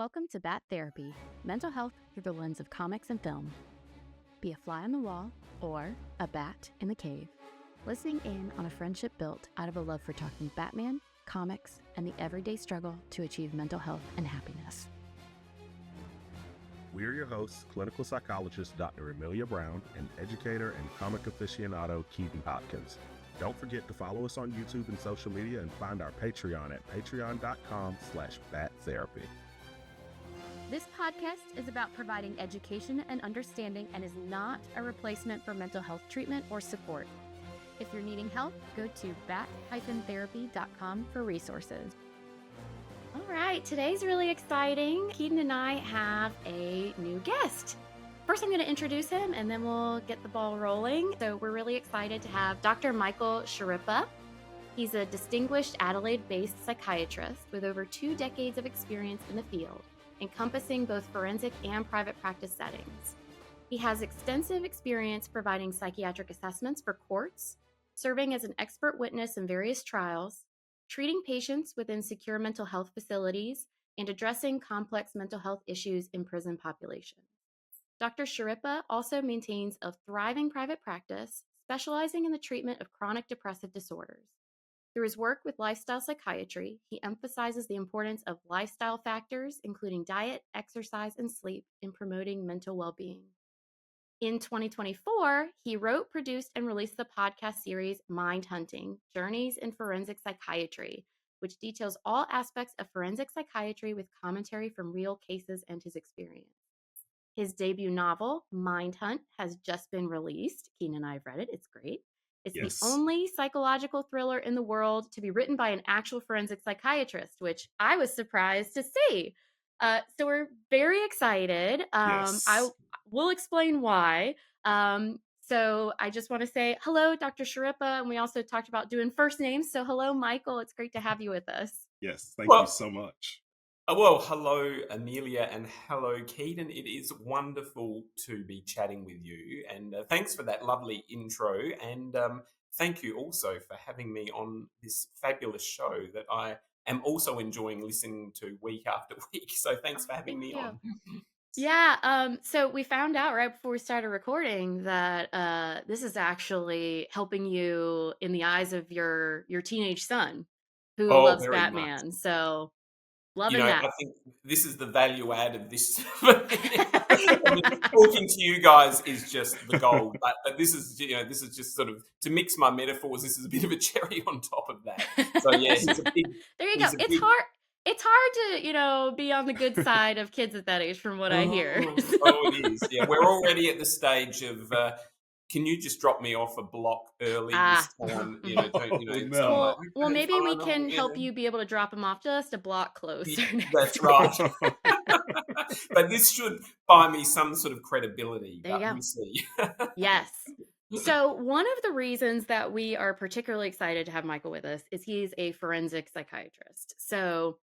Welcome to Bat Therapy, mental health through the lens of comics and film. Be a fly on the wall or a bat in the cave, listening in on a friendship built out of a love for talking Batman, comics, and the everyday struggle to achieve mental health and happiness. We're your hosts, clinical psychologist Dr. Amelia Brown and educator and comic aficionado Keaton Hopkins. Don't forget to follow us on YouTube and social media and find our Patreon at patreon.com/battherapy. This podcast is about providing education and understanding and is not a replacement for mental health treatment or support. If you're needing help, go to bat-therapy.com for resources. All right, today's really exciting. Keaton and I have a new guest. First, I'm going to introduce him, and then we'll get the ball rolling. So we're really excited to have Dr. Michael Schirripa. He's a distinguished Adelaide-based psychiatrist with over 2 decades of experience in the field, encompassing both forensic and private practice settings. He has extensive experience providing psychiatric assessments for courts, serving as an expert witness in various trials, treating patients within secure mental health facilities, and addressing complex mental health issues in prison populations. Dr. Schirripa also maintains a thriving private practice, specializing in the treatment of chronic depressive disorders. Through his work with lifestyle psychiatry, he emphasizes the importance of lifestyle factors, including diet, exercise, and sleep, in promoting mental well-being. In 2024, he wrote, produced, and released the podcast series MINDHUNT: Journeys in Forensic Psychiatry, which details all aspects of forensic psychiatry with commentary from real cases and his experience. His debut novel, MINDHUNT, has just been released. Keenan and I have read it. It's great. It's the only psychological thriller in the world to be written by an actual forensic psychiatrist, which I was surprised to see. So we're very excited. I will explain why. So I just want to say hello, Dr. Schirripa, and we also talked about doing first names. So hello, Michael. It's great to have you with us. Yes, thank you so much. Well, hello, Amelia, and hello, Keaton. It is wonderful to be chatting with you, and thanks for that lovely intro, and thank you also for having me on this fabulous show that I am also enjoying listening to week after week, so thanks for having me on. Yeah, so we found out right before we started recording that this is actually helping you in the eyes of your teenage son who loves Batman, much. So... Loving that. I think this is the value add of this. I mean, talking to you guys is just the goal, but this is just sort of, to mix my metaphors, this is a bit of a cherry on top of that. So yeah, he's a big. There you go. It's hard to, be on the good side of kids at that age, from what I hear. It is. Yeah, we're already at the stage of. Can you just drop me off a block early this time? No. Well, maybe we can help you be able to drop them off just a block closer. That's right. But this should buy me some sort of credibility. There you go. We'll see. Yes. So one of the reasons that we are particularly excited to have Michael with us is he's a forensic psychiatrist. So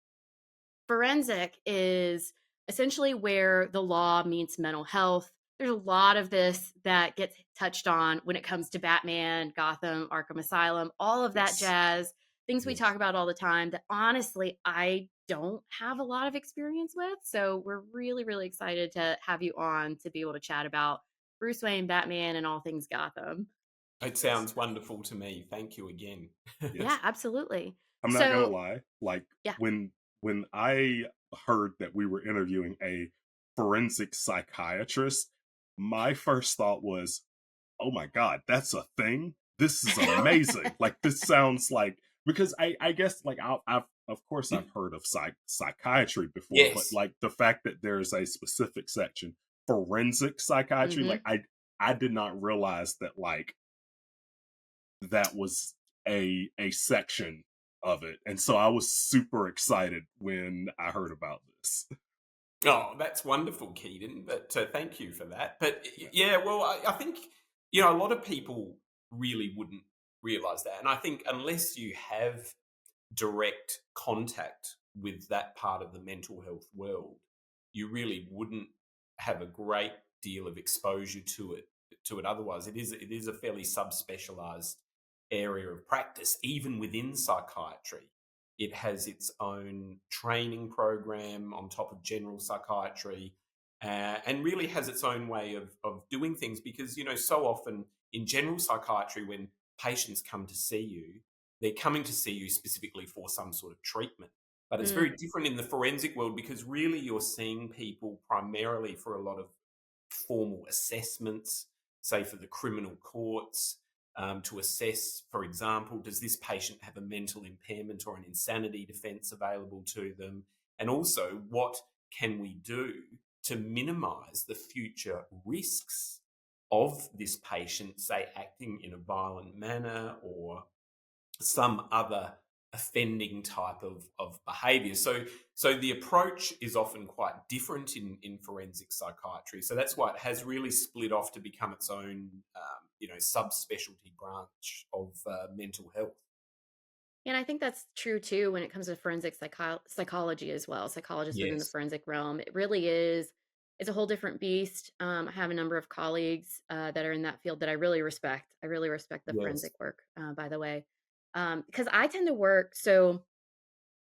forensic is essentially where the law meets mental health. There's a lot of this that gets touched on when it comes to Batman, Gotham, Arkham Asylum, all of that jazz, things we talk about all the time that honestly I don't have a lot of experience with. So we're really, really excited to have you on to be able to chat about Bruce Wayne, Batman, and all things Gotham. It sounds wonderful to me. Thank you again. Yes. Yeah, absolutely. I'm not going to lie. When I heard that we were interviewing a forensic psychiatrist, my first thought was, oh my God, that's a thing? This is amazing. This sounds like, because I guess I've heard of psychiatry before, but the fact that there's a specific section, forensic psychiatry, I did not realize that that was a section of it. And so I was super excited when I heard about this. Oh, that's wonderful, Keaton. But thank you for that. But yeah, well, I think, a lot of people really wouldn't realize that. And I think unless you have direct contact with that part of the mental health world, you really wouldn't have a great deal of exposure to it. Otherwise, it is a fairly subspecialized area of practice, even within psychiatry. It has its own training program on top of general psychiatry, and really has its own way of doing things, because, so often in general psychiatry, when patients come to see you, they're coming to see you specifically for some sort of treatment. But it's very different in the forensic world, because really you're seeing people primarily for a lot of formal assessments, say for the criminal courts, to assess, for example, does this patient have a mental impairment or an insanity defence available to them? And also, what can we do to minimise the future risks of this patient, say, acting in a violent manner or some other offending type of behaviour. So the approach is often quite different in forensic psychiatry. So that's why it has really split off to become its own, subspecialty branch of mental health. And I think that's true too when it comes to forensic psychology as well. Psychologists within the Yes. forensic realm, it really is. It's a whole different beast. I have a number of colleagues that are in that field that I really respect. I really respect the Yes. forensic work, by the way, because I tend to work. So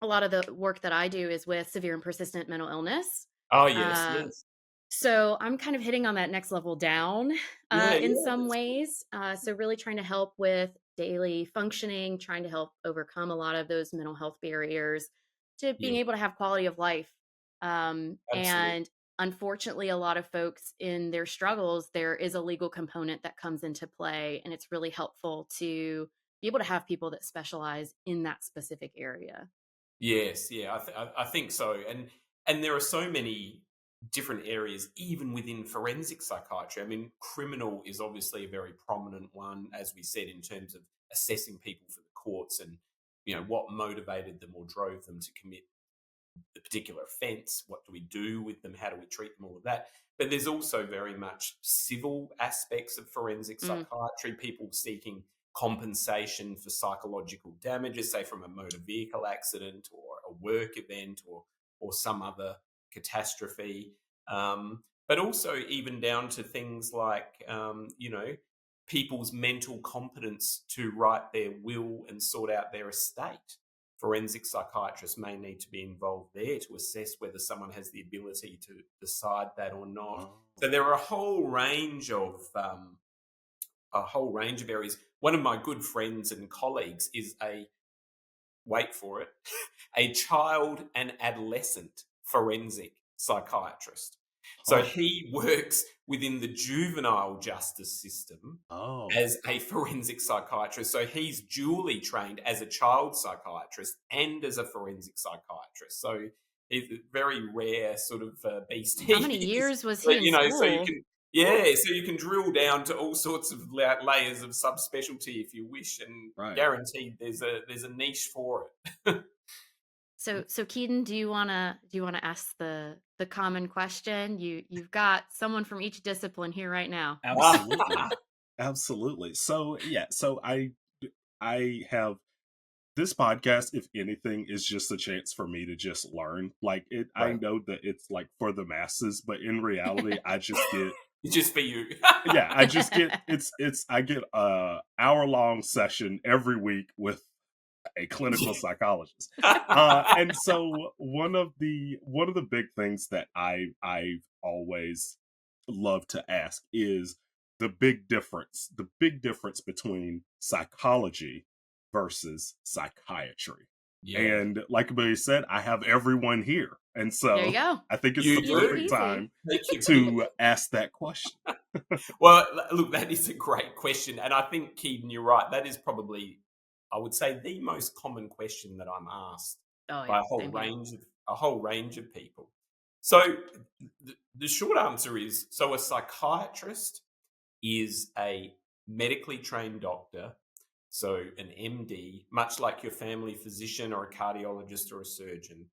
a lot of the work that I do is with severe and persistent mental illness. Oh, yes, Um, yes. so I'm kind of hitting on that next level down Yeah, in yeah, some that's good. ways. So really trying to help with daily functioning, trying to help overcome a lot of those mental health barriers to being Yeah, able to have quality of life. absolutely. And unfortunately, a lot of folks in their struggles, there is a legal component that comes into play, and it's really helpful to be able to have people that specialize in that specific area. Yes, yeah, I think so, and there are so many different areas even within forensic psychiatry. I mean, criminal is obviously a very prominent one, as we said, in terms of assessing people for the courts and what motivated them or drove them to commit the particular offence. What do we do with them? How do we treat them? All of that. But there's also very much civil aspects of forensic Mm. psychiatry, people seeking compensation for psychological damages, say from a motor vehicle accident or a work event or some other catastrophe. But also even down to things like, people's mental competence to write their will and sort out their estate. Forensic psychiatrists may need to be involved there to assess whether someone has the ability to decide that or not. Oh. So there are a whole range of areas. One of my good friends and colleagues is wait for it, a child and adolescent forensic psychiatrist. So Oh. he works within the juvenile justice system Oh. as a forensic psychiatrist. So he's dually trained as a child psychiatrist and as a forensic psychiatrist. So it's a very rare sort of beast. How many years was he in So you school? can, so you can drill down to all sorts of layers of subspecialty if you wish, and Right. guaranteed there's a niche for it. So Keaton, do you wanna ask the common question? You've got someone from each discipline here right now. Absolutely. Absolutely. So yeah, so I have this podcast, if anything, is just a chance for me to just learn. Like I Right. know that it's like for the masses, but in reality, I just get It's just for you. yeah, I just get I get a hour-long session every week with a clinical psychologist. And so one of the big things that I've always loved to ask is the big difference between psychology versus psychiatry. Yeah. And like Billy said, I have everyone here. And so There you go. I think it's You the do. perfect Easy. time Thank you. to ask that question. Well, look, that is a great question. And I think, Keaton, you're right. That is probably, I would say, the most common question that I'm asked Oh by yeah, same here. a whole range of people. So the short answer is, so a psychiatrist is a medically trained doctor, so an MD, much like your family physician or a cardiologist or a surgeon,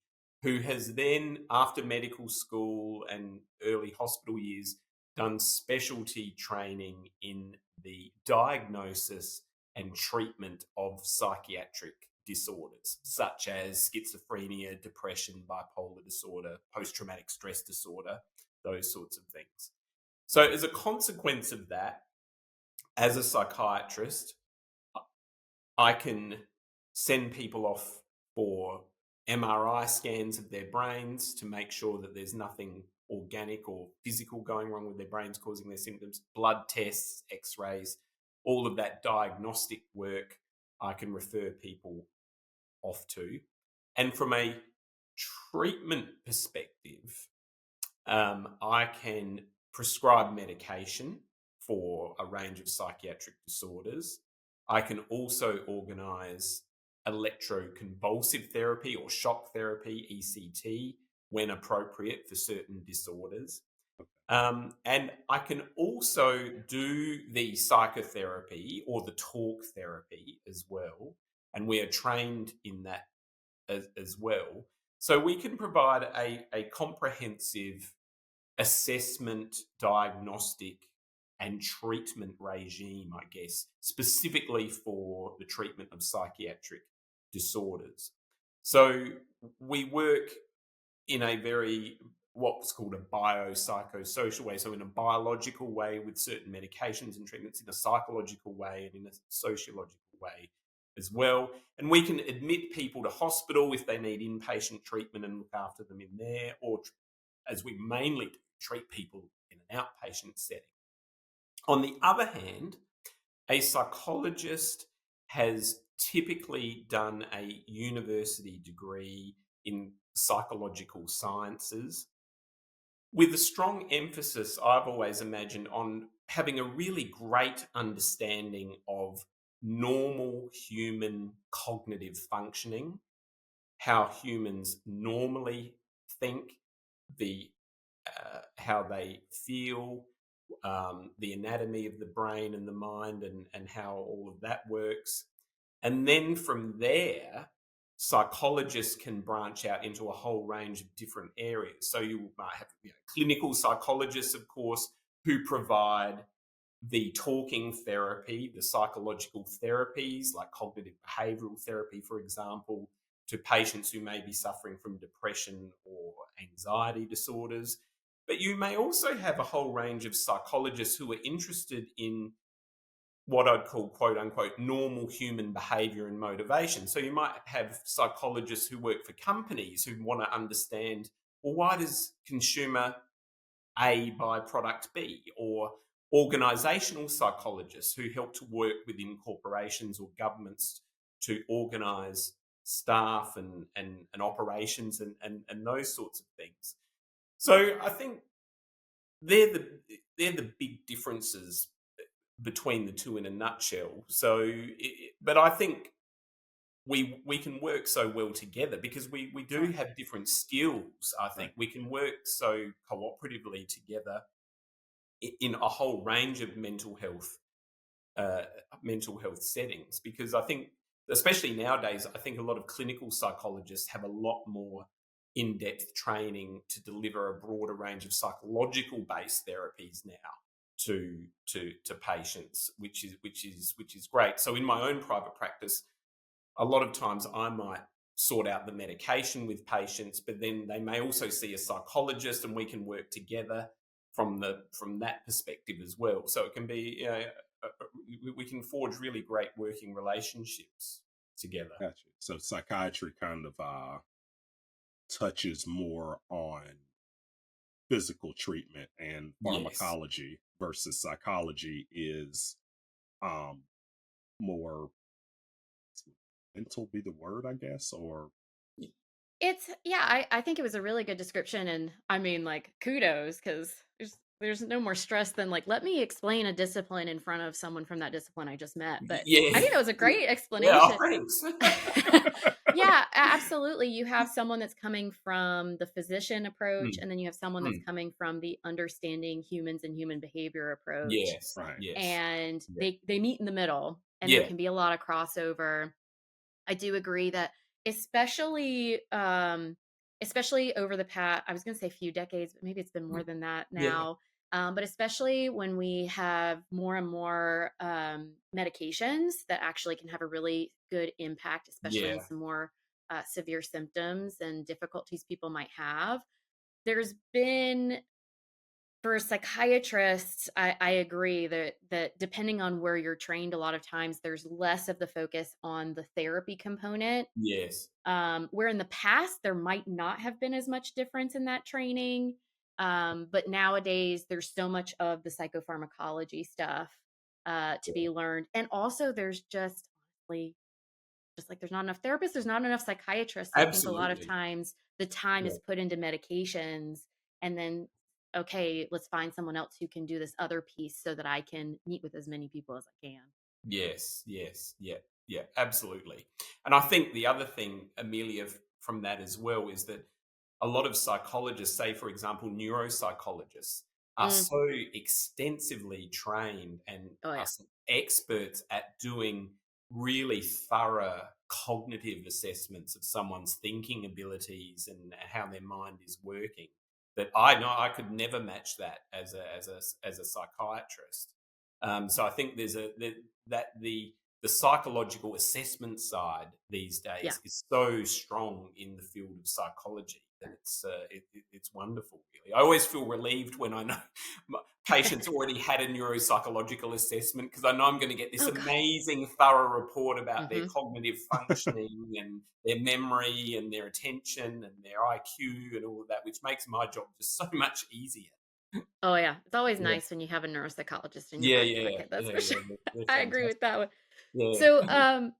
who has then, after medical school and early hospital years, done specialty training in the diagnosis and treatment of psychiatric disorders, such as schizophrenia, depression, bipolar disorder, post-traumatic stress disorder, those sorts of things. So as a consequence of that, as a psychiatrist, I can send people off for MRI scans of their brains to make sure that there's nothing organic or physical going wrong with their brains causing their symptoms, blood tests, x-rays, all of that diagnostic work I can refer people off to. And from a treatment perspective, I can prescribe medication for a range of psychiatric disorders. I can also organise electroconvulsive therapy or shock therapy, ECT, when appropriate for certain disorders. And I can also do the psychotherapy or the talk therapy as well. And we are trained in that as well. So we can provide a comprehensive assessment, diagnostic, and treatment regime, I guess, specifically for the treatment of psychiatric disorders. So we work in a very, what's called a biopsychosocial way, so in a biological way with certain medications and treatments, in a psychological way and in a sociological way as well. And we can admit people to hospital if they need inpatient treatment and look after them in there, or as we mainly do, treat people in an outpatient setting. On the other hand, a psychologist has typically done a university degree in psychological sciences with a strong emphasis, I've always imagined, on having a really great understanding of normal human cognitive functioning, how humans normally think, how they feel, the anatomy of the brain and the mind, and how all of that works. And then from there, psychologists can branch out into a whole range of different areas. So you might have clinical psychologists, of course, who provide the talking therapy, the psychological therapies like cognitive behavioral therapy, for example, to patients who may be suffering from depression or anxiety disorders. But you may also have a whole range of psychologists who are interested in what I'd call, quote unquote, normal human behavior and motivation. So you might have psychologists who work for companies who want to understand, well, why does consumer A buy product B? Or organizational psychologists who help to work within corporations or governments to organize staff and operations and those sorts of things. So I think they're the big differences between the two in a nutshell. So, but I think we can work so well together because we do have different skills. I think we can work so cooperatively together in a whole range of mental health settings. Because I think, especially nowadays, I think a lot of clinical psychologists have a lot more in-depth training to deliver a broader range of psychological-based therapies now to patients, which is great. So in my own private practice, a lot of times I might sort out the medication with patients, but then they may also see a psychologist, and we can work together from that perspective as well. So it can be, we can forge really great working relationships together. Gotcha. So psychiatry kind of touches more on physical treatment and pharmacology, versus psychology is more mental, be the word, I guess, or it's I think it was a really good description, and I mean, like, kudos, because there's no more stress than, like, let me explain a discipline in front of someone from that discipline I just met. But I think that was a great explanation. Yeah, thanks. Yeah, absolutely. You have someone that's coming from the physician approach, and then you have someone that's coming from the understanding humans and human behavior approach. Yes, right. Yes. And they meet in the middle, and there can be a lot of crossover. I do agree that especially over the past, I was going to say few decades, but maybe it's been more than that now. But especially when we have more and more medications that actually can have a really good impact, especially in some more severe symptoms and difficulties people might have. There's been for psychiatrists, I agree that depending on where you're trained, a lot of times there's less of the focus on the therapy component. Yes. Where in the past there might not have been as much difference in that training. But nowadays there's so much of the psychopharmacology stuff to be learned. And also there's just honestly, just like there's not enough therapists, there's not enough psychiatrists. I think a lot of Absolutely. times the time Yeah. is put into medications and then, okay, let's find someone else who can do this other piece so that I can meet with as many people as I can. Yes, yeah, absolutely. And I think the other thing, Amelia, from that as well, is that a lot of psychologists, say, for example, neuropsychologists, are so extensively trained and Oh, are yeah. some experts at doing really thorough cognitive assessments of someone's thinking abilities and how their mind is working. That I know I could never match that as a psychiatrist. So I think there's the psychological assessment side these days is so strong in the field of psychology that it's wonderful. Really, I always feel relieved when I know my patients already had a neuropsychological assessment because I know I'm going to get this amazing, thorough report about their cognitive functioning and their memory and their attention and their IQ and all of that, which makes my job just so much easier. Oh, yeah. It's always nice when you have a neuropsychologist in your Yeah, back pocket. That's for sure. they're I agree fantastic. with that one. Yeah. So,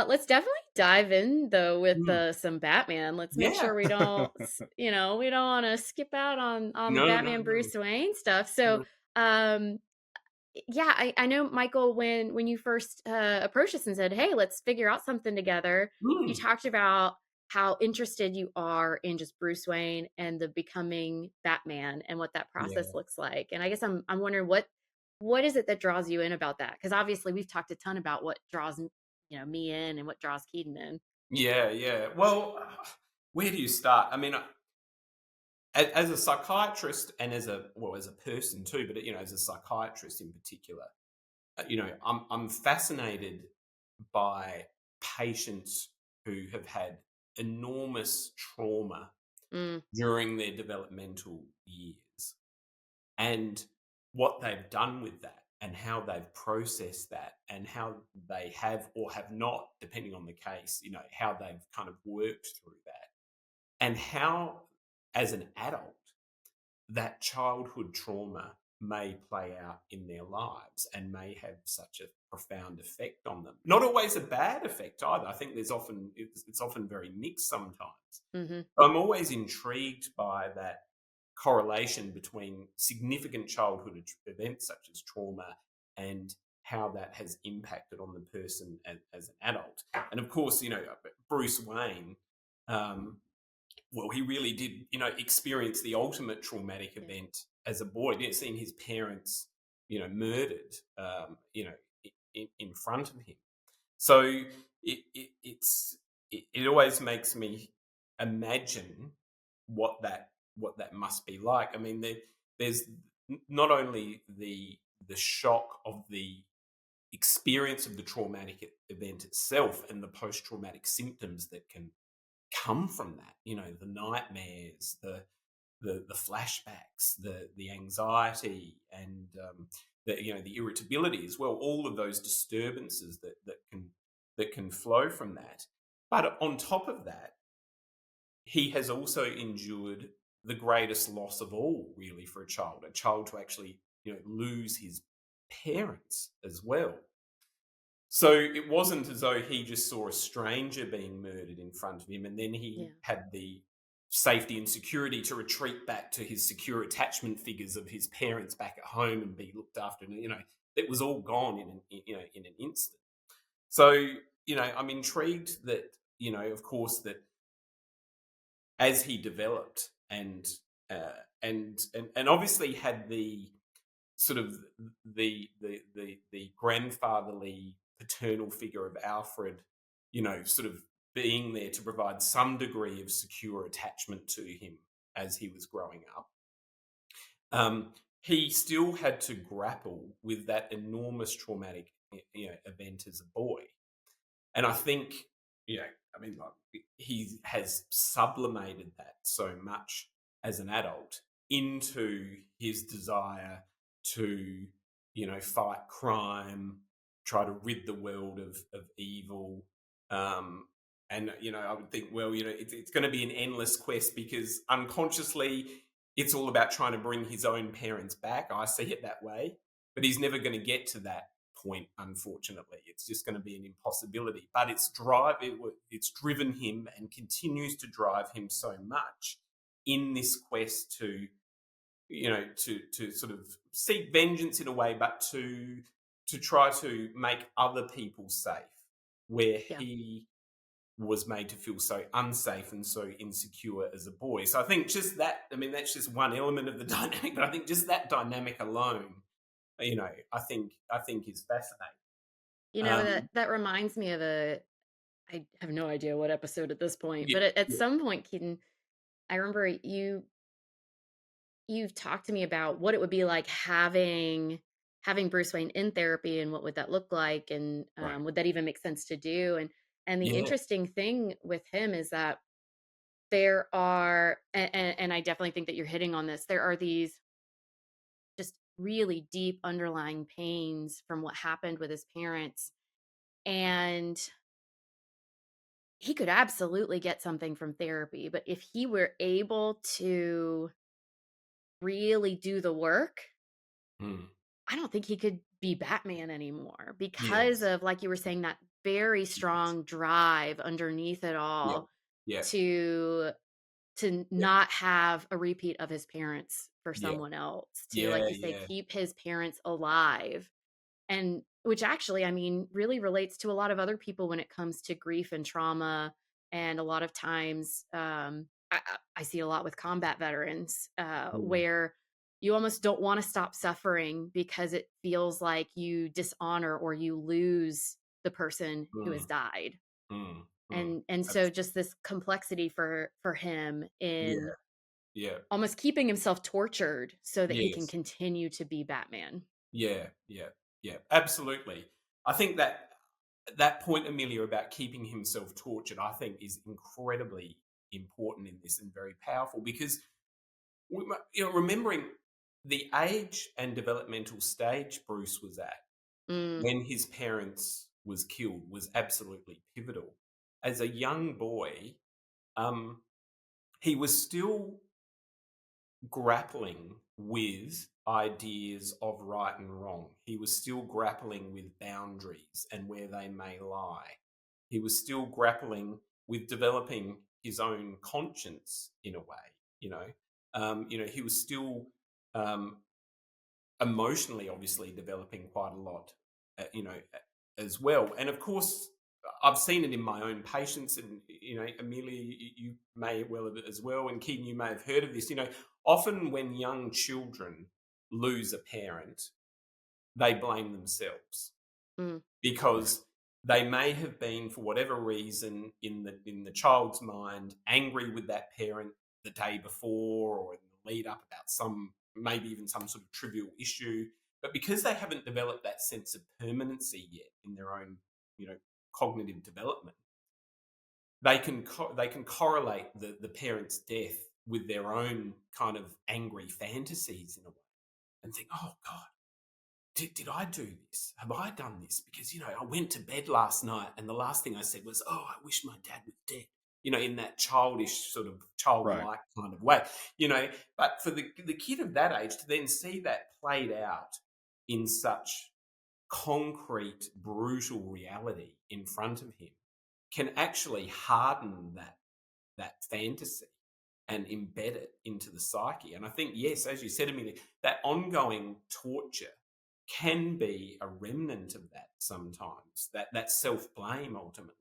let's definitely dive in though with some Batman. Let's make sure we don't, we don't want to skip out on the No, Batman Bruce Wayne stuff. So, yeah, I know, Michael, when you first approached us and said, hey, let's figure out something together, you talked about how interested you are in just Bruce Wayne and the becoming Batman and what that process looks like. And I guess I'm wondering what is it that draws you in about that? Because obviously we've talked a ton about what draws me in and what draws Keaton in. Yeah. Well, where do you start? I mean, as a psychiatrist and as a person too, but as a psychiatrist in particular, I'm fascinated by patients who have had enormous trauma during their developmental years and what they've done with that and how they've processed that and how they have or have not, depending on the case, how they've kind of worked through that and how, as an adult, that childhood trauma may play out in their lives and may have such a profound effect on them. Not always a bad effect either. I think it's often very mixed sometimes. I'm always intrigued by that correlation between significant childhood events such as trauma and how that has impacted on the person as an adult. And of course, Bruce Wayne, he really did, experience the ultimate traumatic event as a boy. Seeing his parents, murdered, in front of him. So it always makes me imagine what that must be like. I mean, there's not only the shock of the experience of the traumatic event itself and the post-traumatic symptoms that can come from that, the nightmares, the flashbacks, the anxiety, and the irritability as well. All of those disturbances that can flow from that. But on top of that, he has also endured the greatest loss of all, really, for a child to actually lose his parents as well. So it wasn't as though he just saw a stranger being murdered in front of him and then he had the safety and security to retreat back to his secure attachment figures of his parents back at home and be looked after. It was all gone in an instant. So, I'm intrigued that, of course, that as he developed and obviously had the sort of the grandfatherly paternal figure of Alfred, sort of being there to provide some degree of secure attachment to him as he was growing up. He still had to grapple with that enormous traumatic, event as a boy. And I think, he has sublimated that so much as an adult into his desire to, fight crime, try to rid the world of evil. And, I would think, well, it's going to be an endless quest, because unconsciously it's all about trying to bring his own parents back. I see it that way, but he's never going to get to that point, unfortunately. It's just going to be an impossibility. But it's driven him and continues to drive him so much in this quest to, to sort of seek vengeance in a way, but to try to make other people safe, where he was made to feel so unsafe and so insecure as a boy. So I think just that, that's just one element of the dynamic, but I think just that dynamic alone, I think is fascinating. That reminds me of I have no idea what episode at this point, Yeah, but at some point, Keaton, I remember you've talked to me about what it would be like having Bruce Wayne in therapy, and what would that look like, and Right. would that even make sense to do? And the interesting thing with him is that there are, and I definitely think that you're hitting on this, there are these just really deep underlying pains from what happened with his parents. And he could absolutely get something from therapy, but if he were able to really do the work, I don't think he could be Batman anymore, because of, like you were saying, that very strong drive underneath it all to not have a repeat of his parents for someone else, to, like you say, keep his parents alive. And which actually, really relates to a lot of other people when it comes to grief and trauma. And a lot of times, I see a lot with combat veterans, where you almost don't want to stop suffering because it feels like you dishonor or you lose the person who has died. And so just this complexity for him in almost keeping himself tortured so that he can continue to be Batman. Yeah, absolutely. I think that point, Amelia, about keeping himself tortured, I think is incredibly important in this, and very powerful, because remembering the age and developmental stage Bruce was at when his parents was killed was absolutely pivotal. As a young boy, he was still grappling with ideas of right and wrong. He was still grappling with boundaries and where they may lie. He was still grappling with developing his own conscience in a way. He was still emotionally, obviously, developing quite a lot, as well. And of course, I've seen it in my own patients, and Amelia, you may well have as well, and Keaton, you may have heard of this. Often when young children lose a parent, they blame themselves because they may have been, for whatever reason, in the child's mind, angry with that parent the day before or in the lead up about maybe even some sort of trivial issue. But because they haven't developed that sense of permanency yet in their own, cognitive development, they can correlate the parent's death with their own kind of angry fantasies in a way, and think, oh God, did I do this? Have I done this? Because, I went to bed last night and the last thing I said was, oh, I wish my dad was dead, in that childish sort of childlike kind of way, but for the kid of that age to then see that played out in such concrete, brutal reality in front of him can actually harden that fantasy and embed it into the psyche. And I think, yes, as you said, Amelia, that ongoing torture can be a remnant of that sometimes, that self-blame ultimately.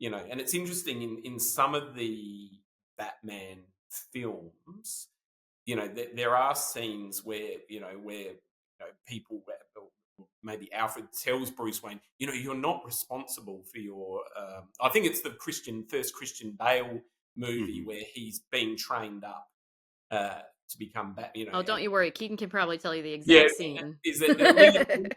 And it's interesting in some of the Batman films, there are scenes where people, maybe Alfred tells Bruce Wayne, you're not responsible for your. I think it's the first Christian Bale movie where he's being trained up to become Batman. Oh, don't you worry, Keaton can probably tell you the exact scene. Is it?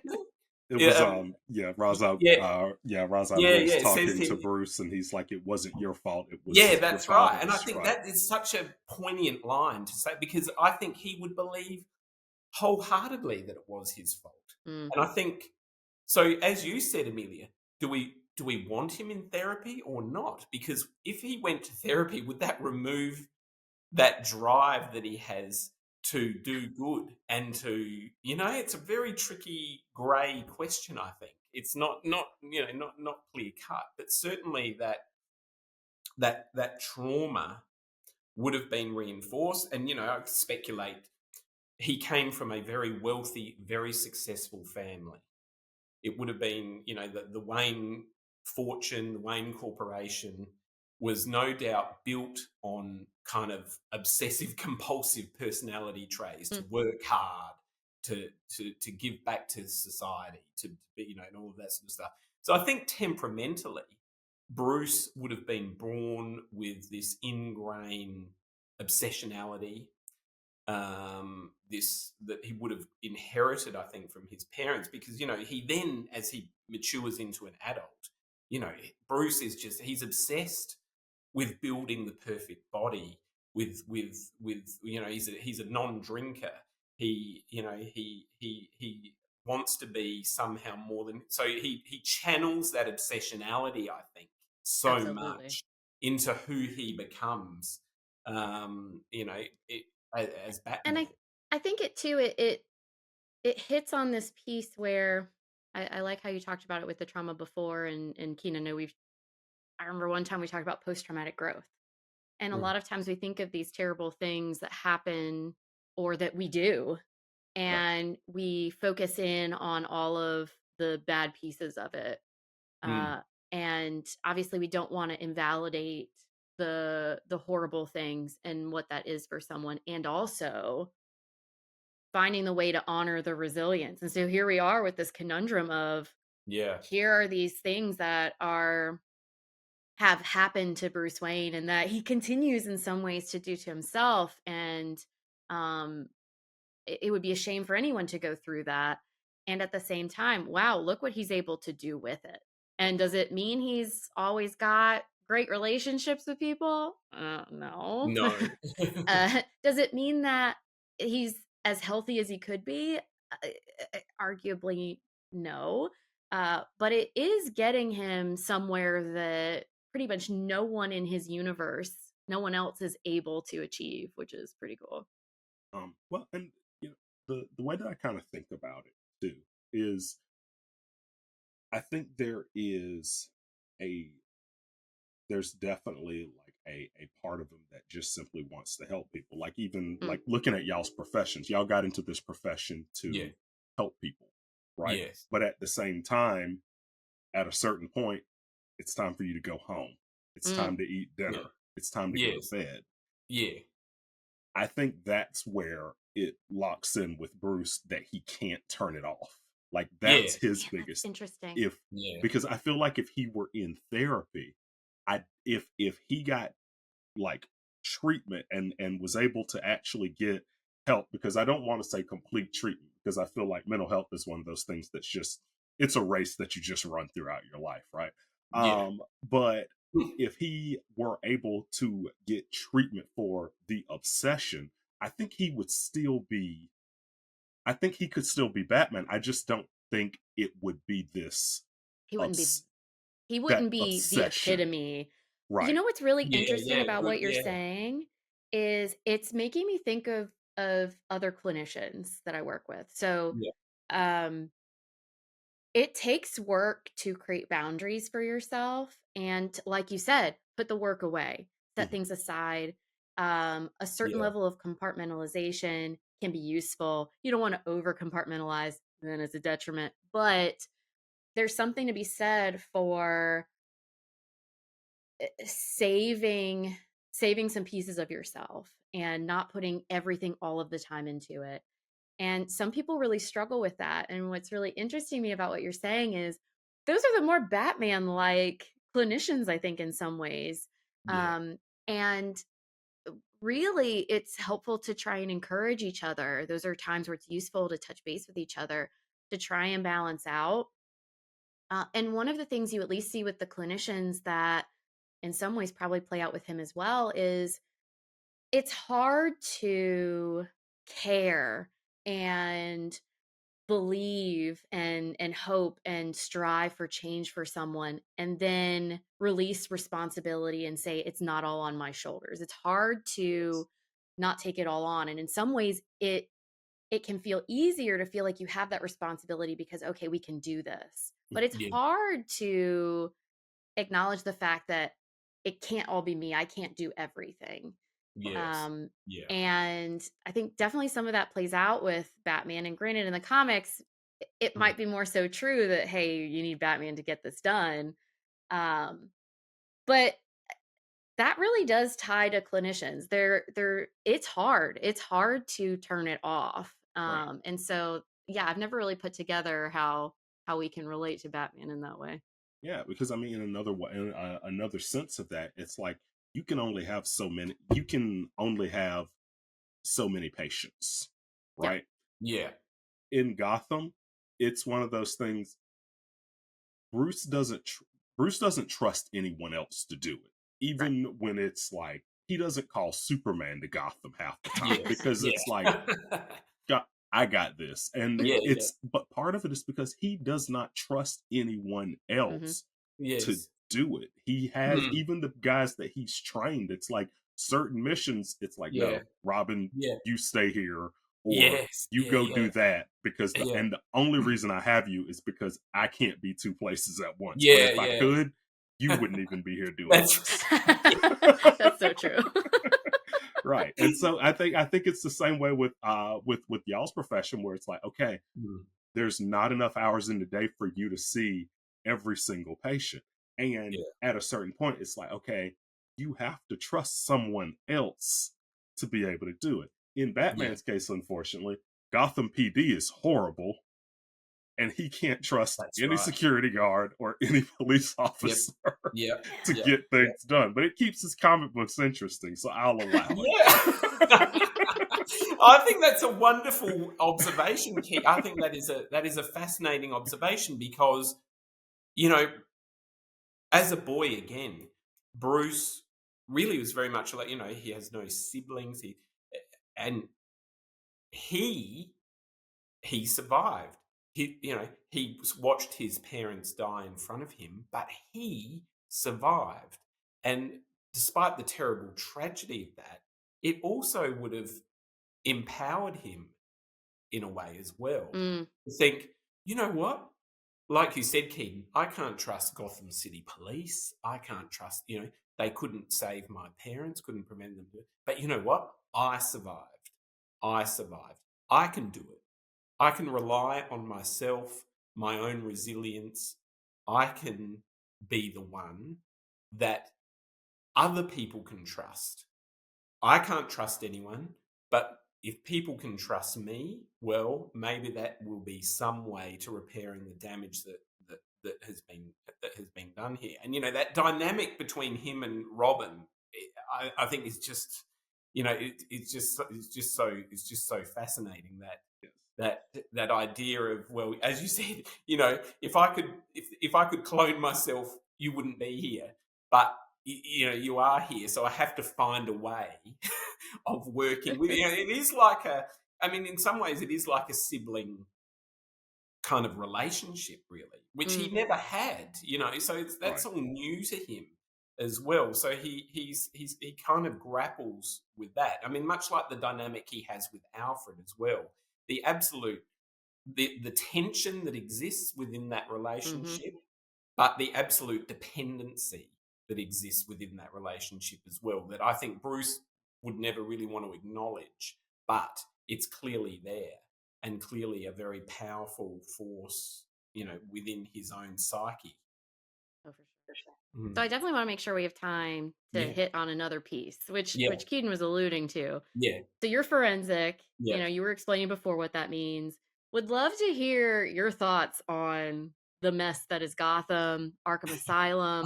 it Yeah, was yeah, Ra's al yeah, Ghul's yeah. It says talking to to him, Bruce, and he's like, "It wasn't your fault. It yeah, was your that's right. And I father's." think Right. that is such a poignant line to say because I think he would believe wholeheartedly that it was his fault. Mm. And I think so. As you said, Amelia, do we want him in therapy or not? Because if he went to therapy, would that remove that drive that he has to do good and to it's a very tricky grey question. I think it's not clear cut, but certainly that trauma would have been reinforced. And I speculate he came from a very wealthy, very successful family. It would have been, the Wayne fortune, the Wayne Corporation was no doubt built on kind of obsessive compulsive personality traits, to work hard, to give back to society, to be, and all of that sort of stuff. So I think temperamentally, Bruce would have been born with this ingrained obsessionality, this that he would have inherited, I think, from his parents, because he then, as he matures into an adult, Bruce is he's obsessed with building the perfect body, with he's a non-drinker. He wants to be somehow more than, so he channels that obsessionality, I think, so Absolutely. much into who he becomes. As And Batman. I think it too, it hits on this piece where I like how you talked about it with the trauma before, and Keenan, I remember one time we talked about post-traumatic growth. And a lot of times we think of these terrible things that happen or that we do, Right. and we focus in on all of the bad pieces of it. And obviously we don't want to invalidate the horrible things and what that is for someone, and also finding the way to honor the resilience. And so here we are with this conundrum of, here are these things that have happened to Bruce Wayne and that he continues in some ways to do to himself. And um, it would be a shame for anyone to go through that. And at the same time, wow, look what he's able to do with it. And does it mean he's always got great relationships with people? No. No. Does it mean that he's as healthy as he could be? Arguably, no. But it is getting him somewhere that pretty much no one in his universe, no one else is able to achieve, which is pretty cool. Well, and the way that I kind of think about it too is, I think there's definitely like a part of him that just simply wants to help people. Like, even like looking at y'all's professions, y'all got into this profession to help people, right? Yes. But at the same time, at a certain point, it's time for you to go home. It's time to eat dinner. Yeah. It's time to go to bed. Yeah. I think that's where it locks in with Bruce, that he can't turn it off. Like, that's his biggest. Interesting. Because I feel like if he were in therapy, if he got like treatment and was able to actually get help, because I don't want to say complete treatment, because I feel like mental health is one of those things that's just, it's a race that you just run throughout your life, right? But if he were able to get treatment for the obsession, I think he would still be, I think he could still be Batman. I just don't think it would be this. He wouldn't be the epitome. Right. You know what's really interesting about what you're saying is it's making me think of other clinicians that I work with. So it takes work to create boundaries for yourself, and like you said, put the work away, set things aside. A certain level of compartmentalization can be useful. You don't want to over compartmentalize, then it's a detriment. But there's something to be said for saving some pieces of yourself and not putting everything all of the time into it. And some people really struggle with that. And what's really interesting to me about what you're saying is those are the more Batman like clinicians, I think, in some ways. And really, it's helpful to try and encourage each other. Those are times where it's useful to touch base with each other. to try and balance out. And one of the things you at least see with the clinicians that in some ways probably play out with him as well is it's hard to care and believe and hope and strive for change for someone and then release responsibility and say it's not all on my shoulders. It's hard to not take it all on, and in some ways it can feel easier to feel like you have that responsibility because okay, we can do this, but it's hard to acknowledge the fact that it can't all be me. I can't do everything. And I think definitely some of that plays out with Batman, and granted in the comics it might be more so true that hey, you need Batman to get this done, but that really does tie to clinicians. It's hard to turn it off. And so yeah, I've never really put together how we can relate to Batman in that way. Yeah, because I mean, in another way, in another sense of that, it's like you can only have so many patients, right? Yeah. In Gotham, it's one of those things. Bruce doesn't trust anyone else to do it, even when it's like he doesn't call Superman to Gotham half the time because it's like, I got this, and but part of it is because he does not trust anyone else to do it. He has even the guys that he's trained. It's like certain missions. It's like, no, Robin, you stay here, or you go do that because and the only reason I have you is because I can't be two places at once. But if I could, you wouldn't even be here doing this. That's so true. Right. And so I think it's the same way with y'all's profession, where it's like, okay, there's not enough hours in the day for you to see every single patient. And at a certain point, it's like, okay, you have to trust someone else to be able to do it. In Batman's case, unfortunately, Gotham PD is horrible, and he can't trust any security guard or any police officer to get things done. But it keeps his comic books interesting, so I'll allow it. I think that's a wonderful observation, Keith. I think that is a fascinating observation because, you know, as a boy, again, Bruce really was very much like, you know, he has no siblings, he survived. He watched his parents die in front of him, but he survived. And despite the terrible tragedy of that, it also would have empowered him in a way as well. To think, you know what? Like you said, Keaton, I can't trust Gotham City Police. I can't trust, they couldn't save my parents, couldn't prevent them. But you know what? I survived. I can do it. I can rely on myself, my own resilience. I can be the one that other people can trust. I can't trust anyone, but if people can trust me, well, maybe that will be some way to repairing the damage that has been done here. And that dynamic between him and Robin, I think is just, it's just so fascinating that idea of, well, as you said, if I could clone myself, you wouldn't be here, but you are here, so I have to find a way of working with you. It is like in some ways it is like a sibling kind of relationship, really, which he never had, so that's all new to him as well. So he kind of grapples with that. I mean, much like the dynamic he has with Alfred as well, the absolute the tension that exists within that relationship, but the absolute dependency that exists within that relationship as well, that I think Bruce would never really want to acknowledge, but it's clearly there and clearly a very powerful force, within his own psyche. Oh, for sure. So I definitely want to make sure we have time to hit on another piece, which Keaton was alluding to. Yeah. So you're forensic. Yeah. You were explaining before what that means. Would love to hear your thoughts on the mess that is Gotham, Arkham Asylum.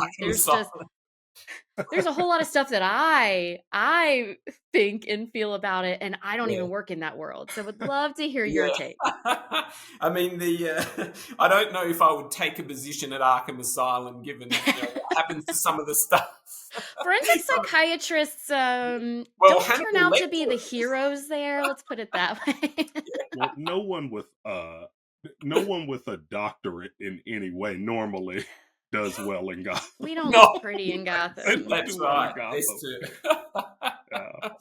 There's a whole lot of stuff that I think and feel about it, and I don't Yeah. even work in that world. So would love to hear your Yeah. take. I mean, I don't know if I would take a position at Arkham Asylum, given what happens to some of the stuff. Forensic psychiatrists don't Well, turn Hannibal out to be the Lecter. heroes there. Let's put it that way. Well, no one with a doctorate in any way normally does well in Gotham. We don't No. look pretty in Gotham. That's do well in right. Gotham. This too. Yeah.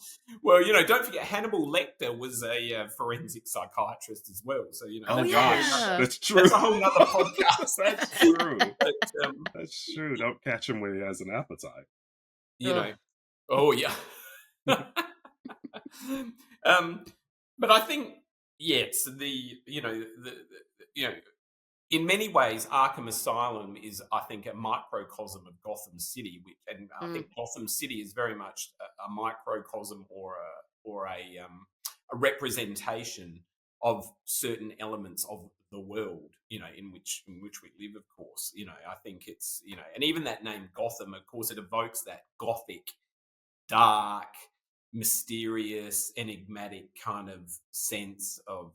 Well, don't forget Hannibal Lecter was a forensic psychiatrist as well. So Oh yeah. gosh, that's true. That's a whole nother podcast. That's true. But, That's true. Don't catch him when he has an appetite. oh yeah. But I think yes, in many ways, Arkham Asylum is, I think, a microcosm of Gotham City, and I think Gotham City is very much a microcosm or a representation of certain elements of the world, in which we live. Of course, I think it's and even that name Gotham, of course, it evokes that Gothic, dark, mysterious, enigmatic kind of sense of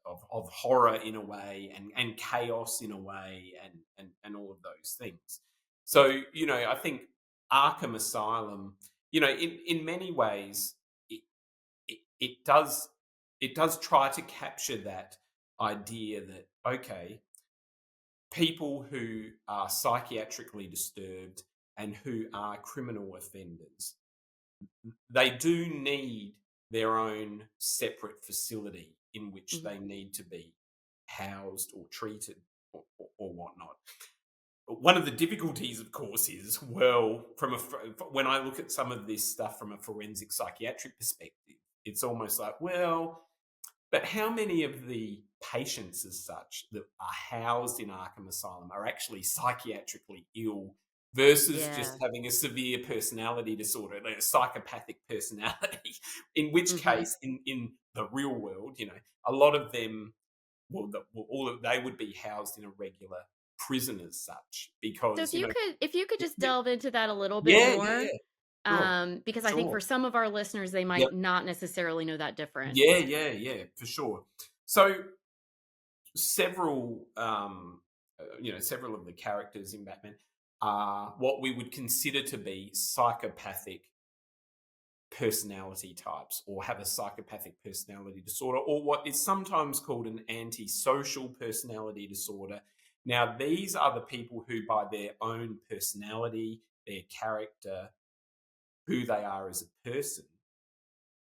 of horror in a way, and chaos in a way, and all of those things. So I think Arkham Asylum, in many ways, it does try to capture that idea that, okay, people who are psychiatrically disturbed and who are criminal offenders, they do need their own separate facility in which they need to be housed or treated or whatnot. But one of the difficulties, of course, is, well, when I look at some of this stuff from a forensic psychiatric perspective, it's almost like, well, but how many of the patients as such that are housed in Arkham Asylum are actually psychiatrically ill versus just having a severe personality disorder, like a psychopathic personality, in which case, in the real world, a lot of them, they would be housed in a regular prison as such. Because so if you could just delve into that a little bit more. Sure. Because I think for some of our listeners, they might not necessarily know that difference. Yeah, for sure. So several of the characters in Batman are what we would consider to be psychopathic personality types, or have a psychopathic personality disorder, or what is sometimes called an antisocial personality disorder. Now, these are the people who, by their own personality, their character, who they are as a person,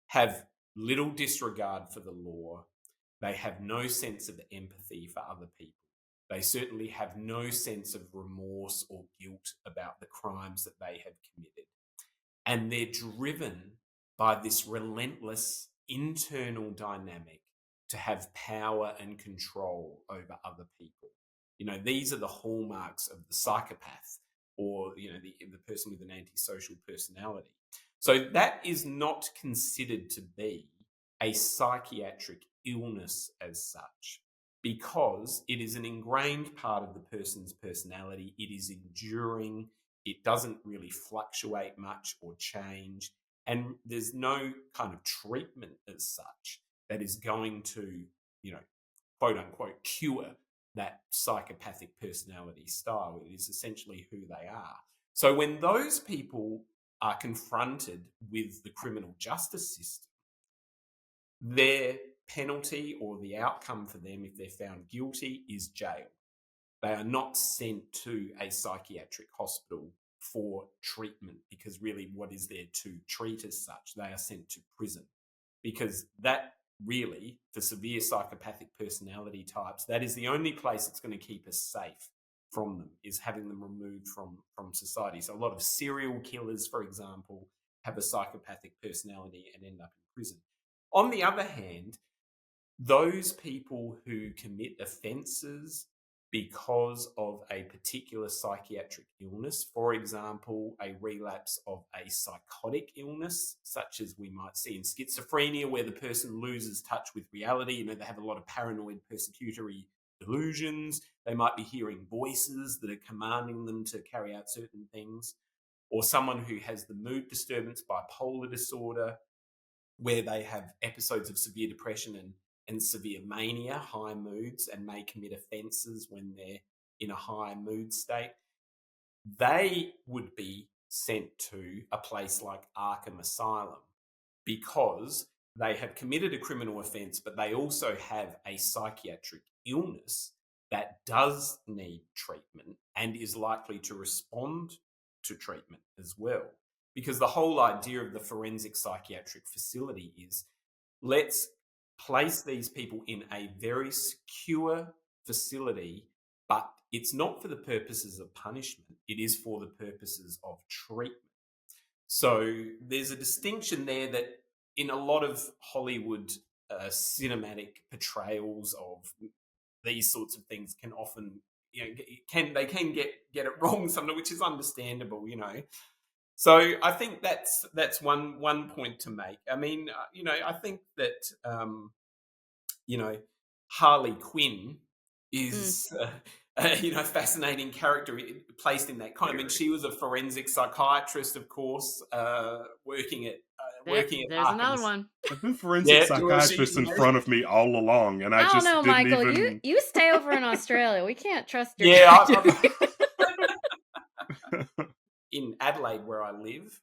have little disregard for the law. They have no sense of empathy for other people. They certainly have no sense of remorse or guilt about the crimes that they have committed. And they're driven by this relentless internal dynamic to have power and control over other people. These are the hallmarks of the psychopath, or the person with an antisocial personality. So that is not considered to be a psychiatric illness as such, because it is an ingrained part of the person's personality. It is enduring. It doesn't really fluctuate much or change. And there's no kind of treatment as such that is going to, quote unquote, cure that psychopathic personality style. It is essentially who they are. So when those people are confronted with the criminal justice system, their penalty, or the outcome for them, if they're found guilty, is jail. They are not sent to a psychiatric hospital for treatment, because really, what is there to treat as such? They are sent to prison, because that really, for severe psychopathic personality types, that is the only place that's going to keep us safe from them, is having them removed from society. So a lot of serial killers, for example, have a psychopathic personality and end up in prison. On the other hand, those people who commit offences because of a particular psychiatric illness, for example, a relapse of a psychotic illness, such as we might see in schizophrenia, where the person loses touch with reality, they have a lot of paranoid persecutory delusions. They might be hearing voices that are commanding them to carry out certain things. Or someone who has the mood disturbance, bipolar disorder, where they have episodes of severe depression and severe mania, high moods, and may commit offences when they're in a high mood state. They would be sent to a place like Arkham Asylum because they have committed a criminal offence, but they also have a psychiatric illness that does need treatment and is likely to respond to treatment as well. Because the whole idea of the forensic psychiatric facility is, let's place these people in a very secure facility, but it's not for the purposes of punishment. It is for the purposes of treatment. So there's a distinction there that in a lot of Hollywood cinematic portrayals of these sorts of things can often, they can get it wrong sometimes, which is understandable, So I think that's one point to make. I mean, I think that Harley Quinn is fascinating character placed in that kind. I mean, she was a forensic psychiatrist, of course, working at There's Arkham. another one. I've been forensic psychiatrist in front of me all along, and I don't just know, didn't Michael. even... You stay over in Australia. We can't trust your In Adelaide, where I live,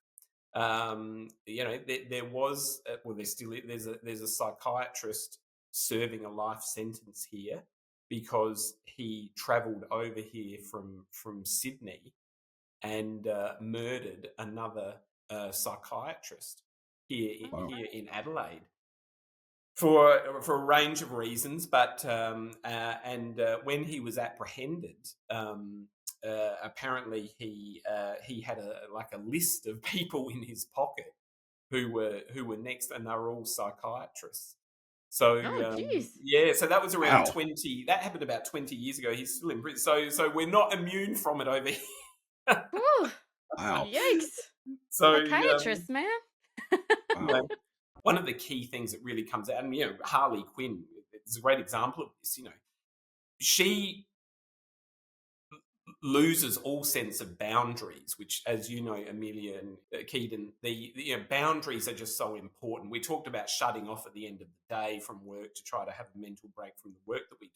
there was there's a psychiatrist serving a life sentence here because he travelled over here from Sydney and murdered another psychiatrist here in Adelaide for a range of reasons. But when he was apprehended, apparently he had a list of people in his pocket who were next, and they were all psychiatrists. So so that was around 20. That happened about 20 years ago. He's still in prison. So we're not immune from it over here. Wow! Yikes! So Psychiatrist, man. One of the key things that really comes out, and Harley Quinn is a great example of this. She loses all sense of boundaries, which, as you know, Amelia and Keaton, the boundaries are just so important. We talked about shutting off at the end of the day from work to try to have a mental break from the work that we do.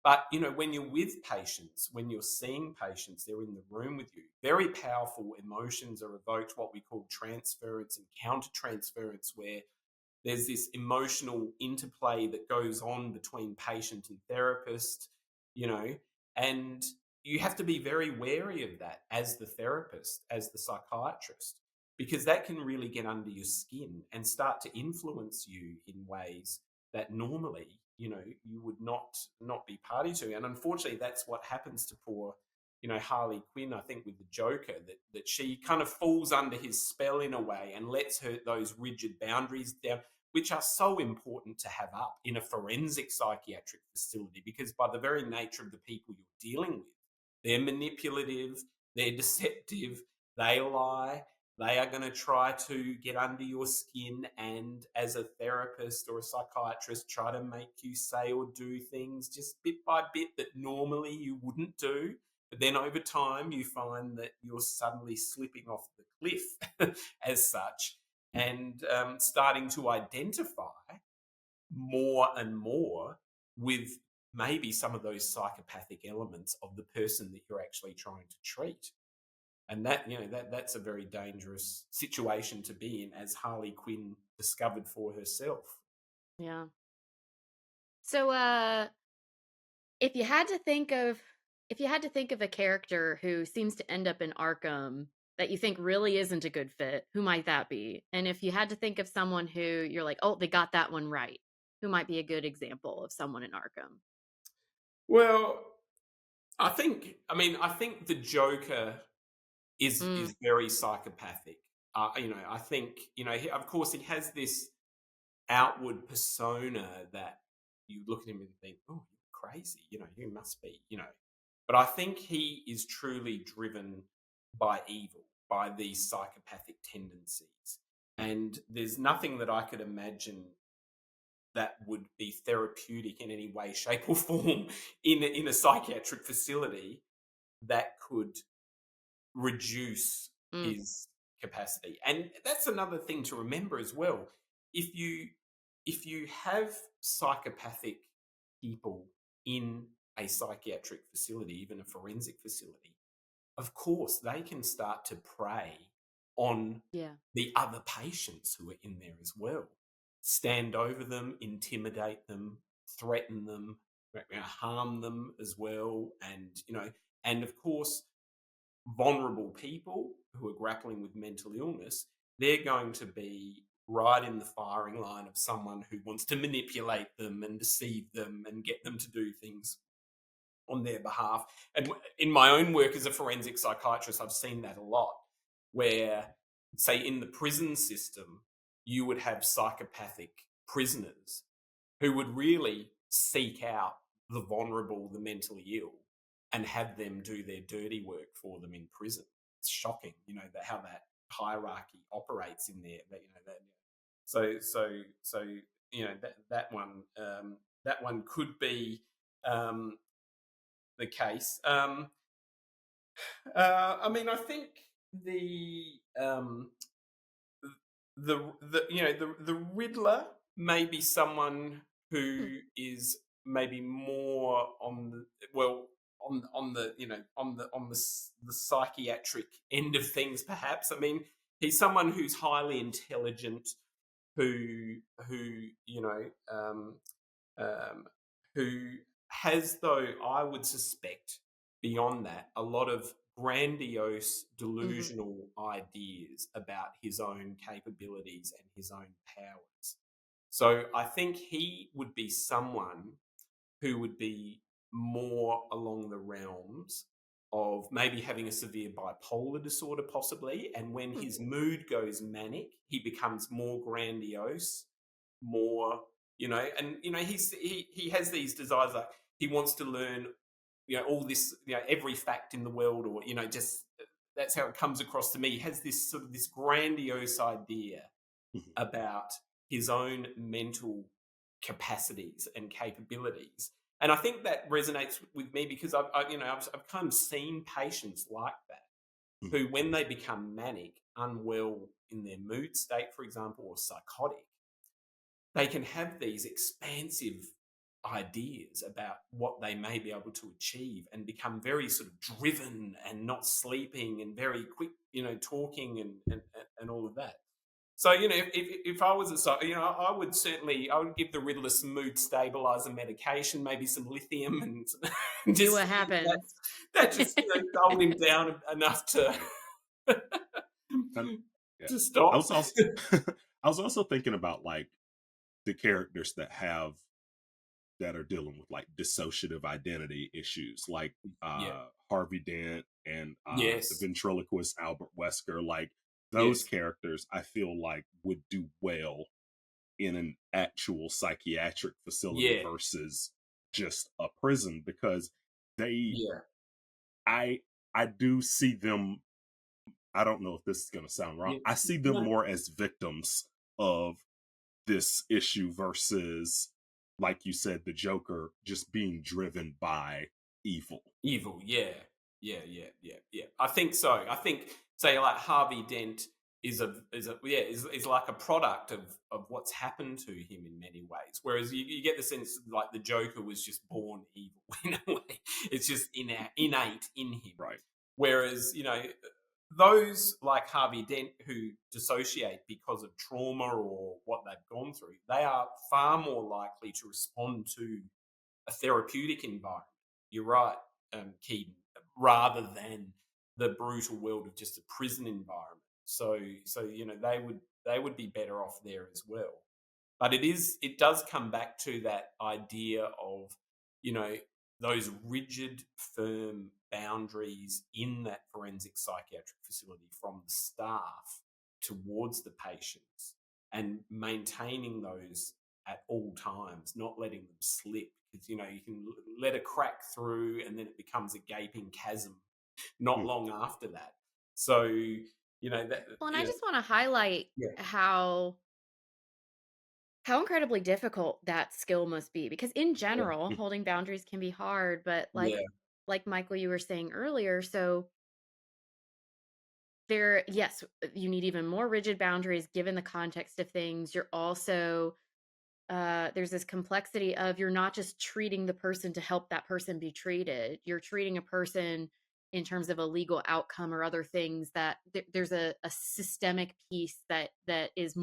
But, when you're with patients, when you're seeing patients, they're in the room with you, very powerful emotions are evoked, what we call transference and countertransference, where there's this emotional interplay that goes on between patient and therapist, and you have to be very wary of that as the therapist, as the psychiatrist, because that can really get under your skin and start to influence you in ways that normally, you would not be party to. And unfortunately, that's what happens to poor, Harley Quinn, I think, with the Joker, that she kind of falls under his spell in a way and lets those rigid boundaries down, which are so important to have up in a forensic psychiatric facility, because by the very nature of the people you're dealing with, they're manipulative, they're deceptive, they lie, they are going to try to get under your skin, and as a therapist or a psychiatrist, try to make you say or do things just bit by bit that normally you wouldn't do. But then over time, you find that you're suddenly slipping off the cliff as such, and starting to identify more and more with maybe some of those psychopathic elements of the person that you're actually trying to treat. And that's a very dangerous situation to be in, as Harley Quinn discovered for herself. Yeah. So if you had to think of a character who seems to end up in Arkham that you think really isn't a good fit, who might that be? And if you had to think of someone who you're like, oh, they got that one right, who might be a good example of someone in Arkham? Well, I think the Joker is very psychopathic. I think, of course, he has this outward persona that you look at him and think, oh, you're crazy, you must be, But I think he is truly driven by evil, by these psychopathic tendencies. And there's nothing that I could imagine that would be therapeutic in any way, shape, or form in a psychiatric facility that could reduce his capacity. And that's another thing to remember as well. If you have psychopathic people in a psychiatric facility, even a forensic facility, of course they can start to prey on the other patients who are in there as well. Stand over them, intimidate them, threaten them, harm them as well. And of course, vulnerable people who are grappling with mental illness, they're going to be right in the firing line of someone who wants to manipulate them and deceive them and get them to do things on their behalf. And in my own work as a forensic psychiatrist, I've seen that a lot, where, say, in the prison system, you would have psychopathic prisoners who would really seek out the vulnerable, the mentally ill, and have them do their dirty work for them in prison. It's shocking, how that hierarchy operates in there. That one could be the case. I think the Riddler may be someone who is maybe more on the psychiatric end of things, perhaps. I mean, he's someone who's highly intelligent, who has, though, I would suspect, beyond that, a lot of grandiose, delusional ideas about his own capabilities and his own powers. So I think he would be someone who would be more along the realms of maybe having a severe bipolar disorder, possibly. And when his mood goes manic, he becomes more grandiose, more, he has these desires, like he wants to learn, all this, every fact in the world, or, just that's how it comes across to me. He has this sort of this grandiose idea about his own mental capacities and capabilities. And I think that resonates with me because I've kind of seen patients like that, who, when they become manic, unwell in their mood state, for example, or psychotic, they can have these expansive ideas about what they may be able to achieve and become very sort of driven and not sleeping and very quick, talking and all of that. So, if I was I would give the Riddler some mood stabilizer medication, maybe some lithium, and just see what happens. That just dulled him down enough to to stop. I was also thinking about like the characters that are dealing with like dissociative identity issues, like Harvey Dent and the ventriloquist Albert Wesker. Like those characters, I feel like would do well in an actual psychiatric facility versus just a prison, because I do see them. I don't know if this is going to sound wrong. I see them more as victims of this issue versus, like you said, the Joker just being driven by evil. Yeah. I think so. I think, say, like Harvey Dent is like a product of what's happened to him in many ways. Whereas you get the sense like the Joker was just born evil in a way. It's just innate in him. Right. Whereas, those like Harvey Dent who dissociate because of trauma or what they've gone through, they are far more likely to respond to a therapeutic environment. You're right, Keaton, rather than the brutal world of just a prison environment. So they would be better off there as well. But it does come back to that idea of, those rigid, firm boundaries in that forensic psychiatric facility from the staff towards the patients, and maintaining those at all times, not letting them slip. Because, you can let a crack through and then it becomes a gaping chasm not long after that. So, Well, and I just want to highlight how how incredibly difficult that skill must be, because in Yeah. general, holding boundaries can be hard, but Yeah. like Michael, you were saying earlier, so yes, you need even more rigid boundaries given the context of things. You're also there's this complexity of you're not just treating the person to help that person be treated. You're treating a person in terms of a legal outcome or other things that there's a systemic piece that is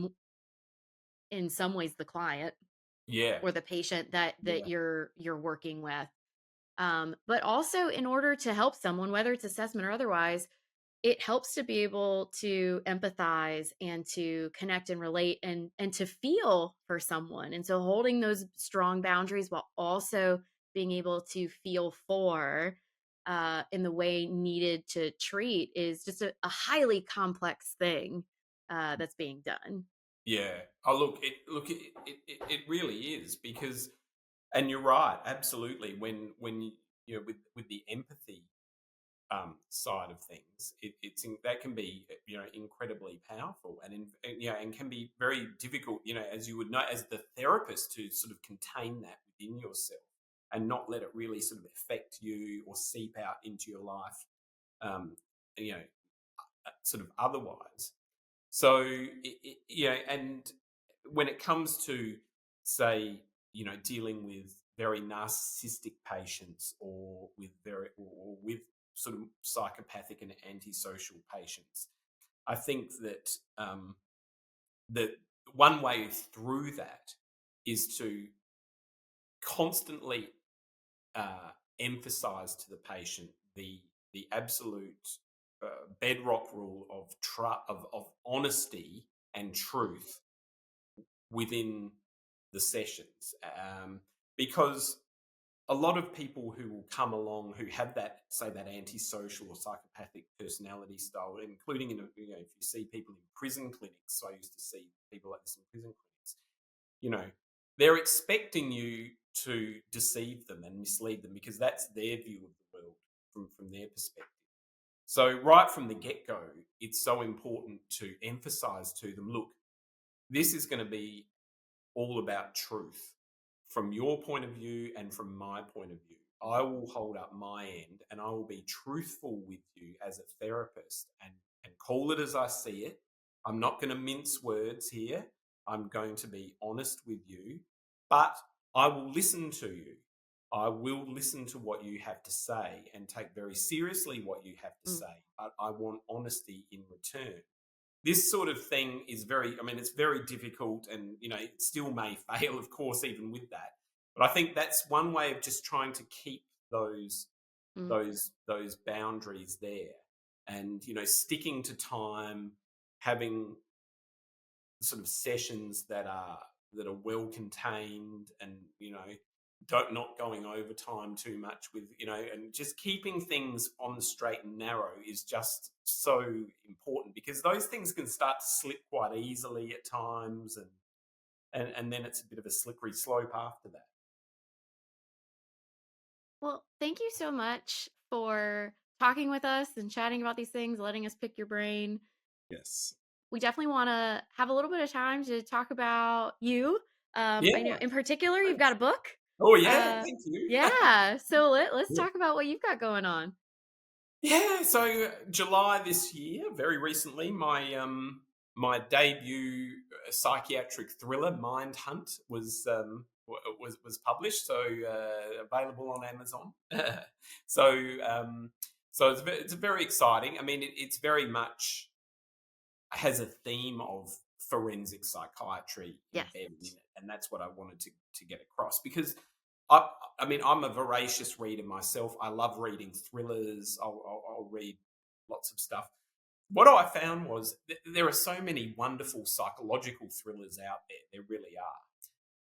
in some ways the client Yeah. or the patient that Yeah. you're working with. But also in order to help someone, whether it's assessment or otherwise, it helps to be able to empathize and to connect and relate and to feel for someone. And so holding those strong boundaries while also being able to feel for in the way needed to treat is just a highly complex thing that's being done. Yeah. Oh, it really is because, and you're right, absolutely. When you know, with the empathy side of things, that can be, you know, incredibly powerful and, you know, and can be very difficult, you know, as you would know, as the therapist, to sort of contain that within yourself and not let it really sort of affect you or seep out into your life, um, you know, sort of otherwise. So, you know, and when it comes to, say, you know, dealing with very narcissistic patients or with sort of psychopathic and antisocial patients, I think that that one way through that is to constantly uh, emphasize to the patient the absolute bedrock rule of of honesty and truth within the sessions, because a lot of people who will come along who have that, say, that antisocial or psychopathic personality style, including you know, if you see people in prison clinics, I used to see people like this in prison clinics, you know, they're expecting you to deceive them and mislead them because that's their view of the world from their perspective. So right from the get-go, it's so important to emphasize to them, look, this is going to be all about truth from your point of view and from my point of view. I will hold up my end and I will be truthful with you as a therapist and call it as I see it. I'm not going to mince words here. I'm going to be honest with you, but I will listen to you. I will listen to what you have to say and take very seriously what you have to Mm. say, but I want honesty in return. This sort of thing is very, I mean, it's very difficult and, you know, it still may fail, of course, even with that. But I think that's one way of just trying to keep those Mm. those boundaries there, and, you know, sticking to time, having sort of sessions that are well contained, and, you know, don't not going over time too much with, you know, and just keeping things on the straight and narrow is just so important, because those things can start to slip quite easily at times, and then it's a bit of a slippery slope after that. Well, thank you so much for talking with us and chatting about these things, letting us pick your brain. Yes. We definitely want to have a little bit of time to talk about you. Yeah, I know in particular you've got thanks. a book. Oh yeah, Uh, thank you. yeah, so let's Yeah. talk about what you've got going on. Yeah, so July this year, very recently, my debut psychiatric thriller, Mind Hunt, was published, so available on Amazon. so it's very exciting. I mean, it's very much has a theme of forensic psychiatry Yes. embedded in it, and that's what I wanted to get across, because I, I mean, I'm a voracious reader myself. I love reading thrillers. I'll read lots of stuff. What I found was there are so many wonderful psychological thrillers out there. There really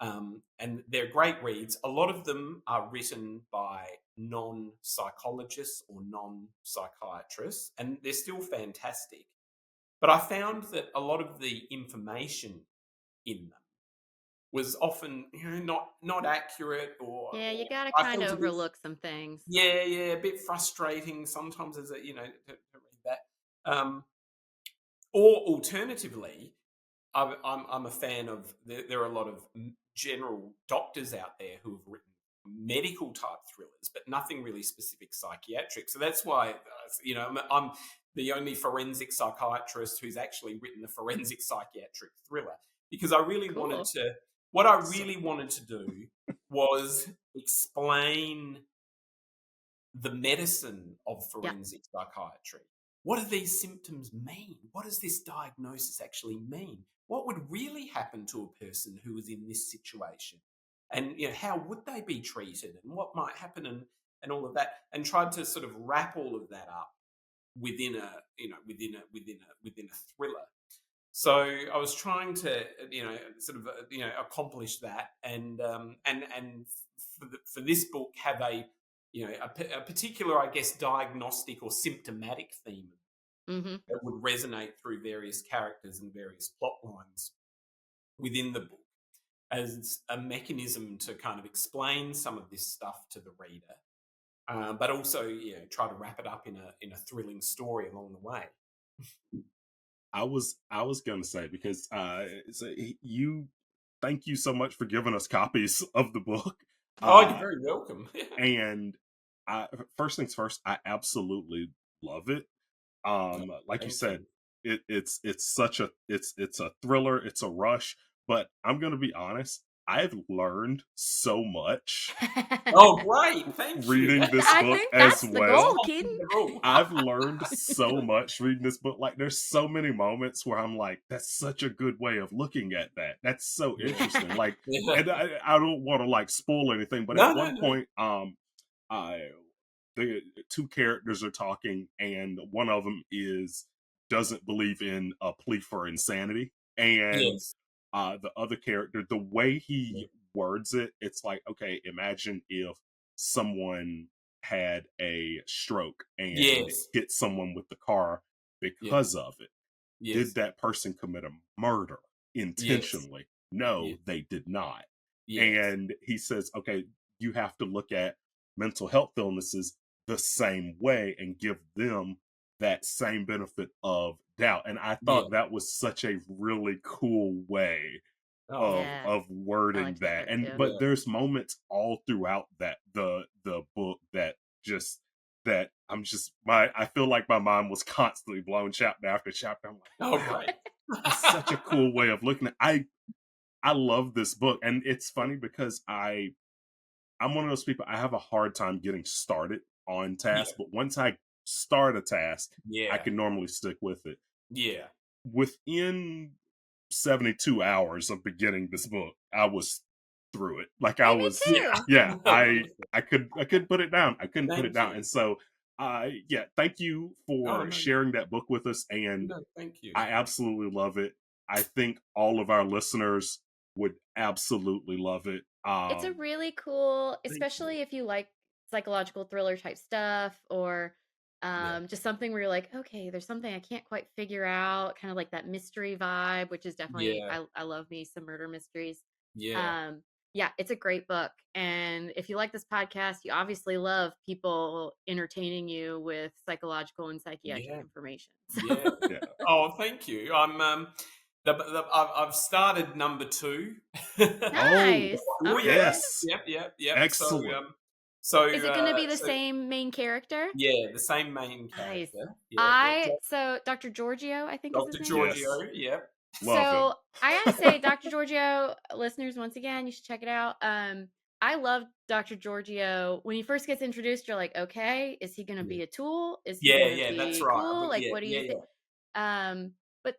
are. And they're great reads. A lot of them are written by non-psychologists or non-psychiatrists, and they're still fantastic. But I found that a lot of the information in them was often, you know, not accurate, Yeah, you or got to I kind felt of a bit, overlook some things. yeah, a bit frustrating sometimes as a, you know, to read that. Or alternatively, I'm a fan of. There are a lot of general doctors out there who have written medical type thrillers, but nothing really specific psychiatric. So that's why I'm the only forensic psychiatrist who's actually written a forensic psychiatric thriller, because I really wanted to. What I really wanted to do was explain the medicine of forensic psychiatry. What do these symptoms mean? What does this diagnosis actually mean? What would really happen to a person who was in this situation? And how would they be treated, and what might happen, and all of that, and tried to sort of wrap all of that up within a thriller. So I was trying to accomplish that, and for this book have a particular, I guess, diagnostic or symptomatic theme that would resonate through various characters and various plot lines within the book, as a mechanism to kind of explain some of this stuff to the reader, but also try to wrap it up in a thrilling story along the way. I was going to say, because thank you so much for giving us copies of the book. You're very welcome. And first things first, I absolutely love it. Like you said, it's a thriller, it's a rush, but I'm going to be honest, I've learned so much. Oh, great! Thank you. Reading this book that's as the well. goal, Keaton. I've learned so much reading this book. Like, there's so many moments where I'm like, that's such a good way of looking at that. That's so interesting. Like, and I don't want to like spoil anything, but at one point, the two characters are talking, and one of them doesn't believe in a plea for insanity, and the other character, the way he words it, it's like, okay, imagine if someone had a stroke and hit someone with the car because of it. Did that person commit a murder intentionally? No, they did not. And he says, okay, you have to look at mental health illnesses the same way and give them that same benefit of doubt. And I thought that was such a really cool way of wording that. And but there's moments all throughout the book that I feel like my mind was constantly blown chapter after chapter. I'm like, right. That's such a cool way of looking at. I love this book, and it's funny because I'm one of those people, I have a hard time getting started on tasks, but once I start a task, I can normally stick with it. Within 72 hours of beginning this book, I was through it. Like, I was, I couldn't put it down. I couldn't put it down. And so, thank you for sharing that book with us. And thank you. I absolutely love it. I think all of our listeners would absolutely love it. It's a really cool, especially if you like psychological thriller type stuff, or just something where you're like, okay, there's something I can't quite figure out, kind of like that mystery vibe, which is definitely, I love me some murder mysteries. It's a great book. And if you like this podcast, you obviously love people entertaining you with psychological and psychiatric information. So. Oh, thank you. I've started number 2. Nice. Yes. Yep. Excellent. So is it going to be the same main character? Yeah, the same main character. Nice. So Dr. Giorgio, I think Dr. is his name. Dr. Giorgio, So I gotta say, Dr. Giorgio, listeners, once again, you should check it out. I love Dr. Giorgio. When he first gets introduced, you're like, okay, is he going to be a tool? Is he going to be that's right. cool? Like, what do you think? But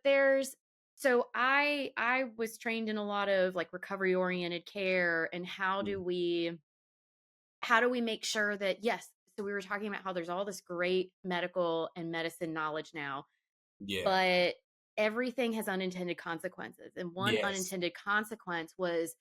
so I was trained in a lot of like recovery oriented care, and how do we make sure that, so we were talking about how there's all this great medical and medicine knowledge now, but everything has unintended consequences. And one unintended consequence was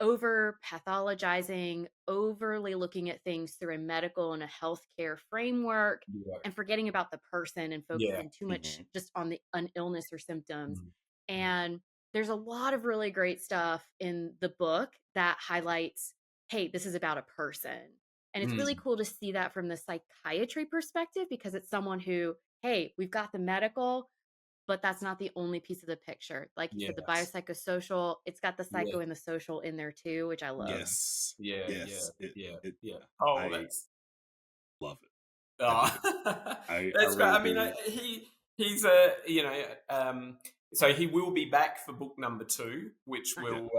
over pathologizing, overly looking at things through a medical and a healthcare framework, and forgetting about the person and focusing too much just on the illness or symptoms. And there's a lot of really great stuff in the book that highlights, hey, this is about a person. And it's really cool to see that from the psychiatry perspective, because it's someone who, hey, we've got the medical, but that's not the only piece of the picture. Like you said, the Yes. biopsychosocial, it's got the psycho Yeah. and the social in there too, which I love. Yes. Yeah. Yes. Yeah. Oh, I that's love it. oh, I that's great. really I mean, do. he's a so he will be back for book number 2, which will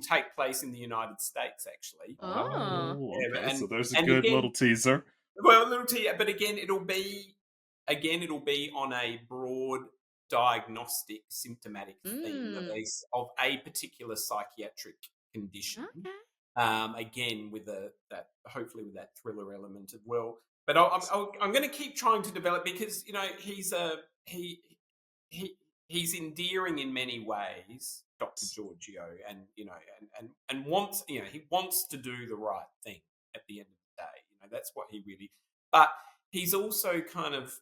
take place in the United States, actually. Oh. Okay. And So there's a and good again, little teaser. well, a little but again, it'll be on a broad diagnostic symptomatic theme of a particular psychiatric condition. Okay. Again, with that hopefully with that thriller element as well. But I'm going to keep trying to develop, because he's endearing in many ways, Dr. Giorgio, and and wants he wants to do the right thing at the end of the day. That's what he really. But he's also kind of,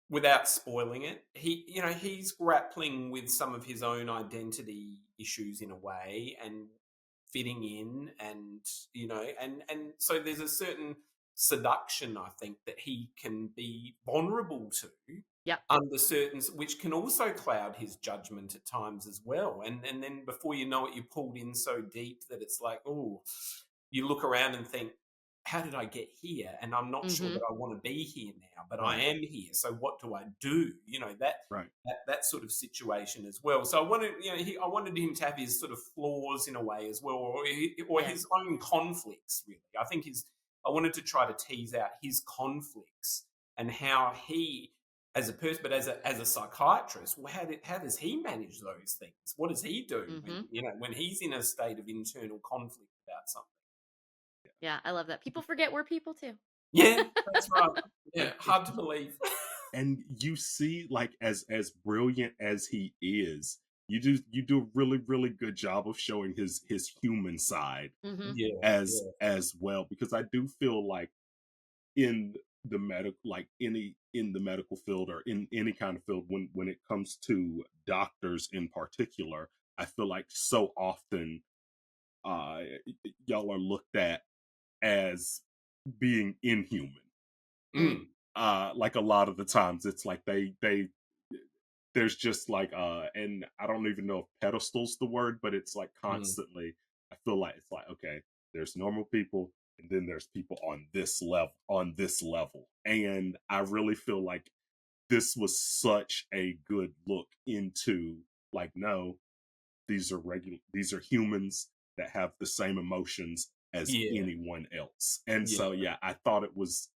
without spoiling it, he's grappling with some of his own identity issues in a way, and fitting in, and and so there's a certain seduction, I think, that he can be vulnerable to under certain, which can also cloud his judgment at times as well, and then before you know it, you're pulled in so deep that it's like, oh, you look around and think, how did I get here? And I'm not sure that I want to be here now, but I am here. So what do I do? That sort of situation as well. So I wanted, I wanted him to have his sort of flaws in a way as well, or his own conflicts. Really, I think I wanted to try to tease out his conflicts and how he, as a person, but as a psychiatrist, well, how does he manage those things? What does he do when he's in a state of internal conflict about something? Yeah, I love that. People forget we're people too. Yeah, that's right. Yeah, hard to believe. And you see, like, as brilliant as he is, you do a really, really good job of showing his human side as well. Because I do feel like in the medical field, or in any kind of field, when it comes to doctors in particular, I feel like so often y'all are looked at as being inhuman. Like a lot of the times it's like they there's just like and I don't even know if pedestal's the word, but it's like constantly I feel like it's like, okay, there's normal people, and then there's people on this level. And I really feel like this was such a good look into, like, no, these are humans that have the same emotions as anyone else. And so I thought it was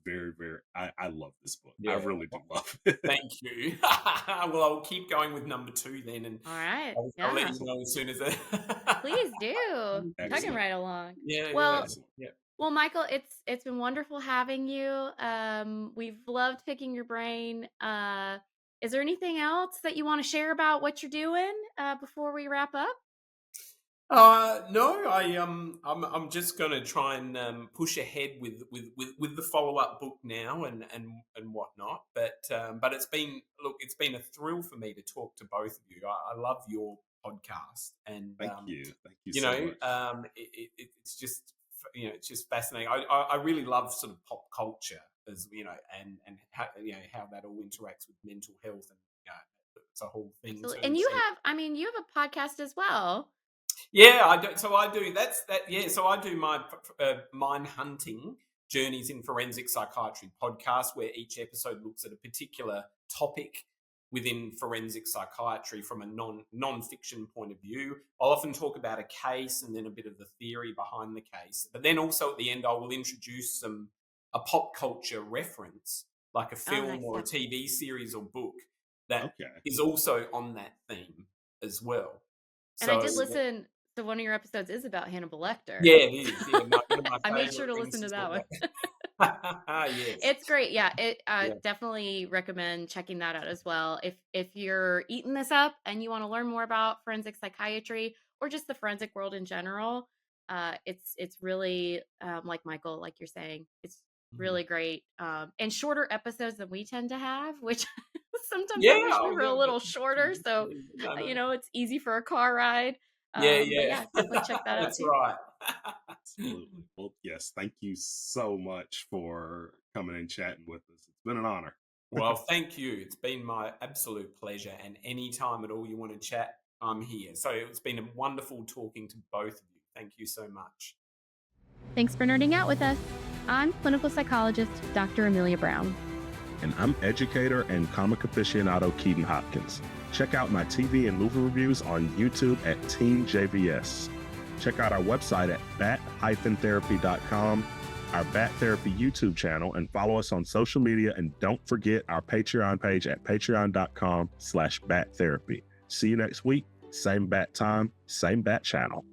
very, very, I love this book. I really do love it. Thank you. Well, I'll keep going with number 2 then, and all right, I'll let you know as soon as please do. Tugging right along. Well, Michael, it's been wonderful having you. We've loved picking your brain. Is there anything else that you want to share about what you're doing before we wrap up? No, I'm just going to try and push ahead with the follow-up book now and whatnot. But it's been a thrill for me to talk to both of you. I love your podcast, and thank you so much. It's just fascinating. I really love sort of pop culture, as and how that all interacts with mental health, and it's a whole thing. Absolutely. And you have a podcast as well. Yeah, I do. So I do. So I do my mind hunting journeys in forensic psychiatry podcast, where each episode looks at a particular topic within forensic psychiatry from a non-fiction point of view. I'll often talk about a case and then a bit of the theory behind the case. But then also at the end, I will introduce a pop culture reference, like a film or a TV series or book that is also on that theme as well. And I did listen to one of your episodes is about Hannibal Lecter. Yeah, it is. Yeah, one of my I made sure to listen to that one. Yes. It's great. Yeah, definitely recommend checking that out as well. If you're eating this up and you want to learn more about forensic psychiatry or just the forensic world in general, it's really like Michael, like you're saying, it's really great. And shorter episodes than we tend to have, which sometimes I wish we were a little shorter. So it's easy for a car ride. But definitely check that out. That's right. Absolutely. Well, yes, thank you so much for coming and chatting with us. It's been an honor. Well, thank you. It's been my absolute pleasure. And anytime at all you want to chat, I'm here. So it's been a wonderful talking to both of you. Thank you so much. Thanks for nerding out with us. I'm clinical psychologist Dr. Amelia Brown. And I'm educator and comic aficionado Keaton Hopkins. Check out my TV and movie reviews on YouTube at Team JVS. Check out our website at bat-therapy.com, our Bat Therapy YouTube channel, and follow us on social media. And don't forget our Patreon page at patreon.com/battherapy. See you next week. Same bat time, same bat channel.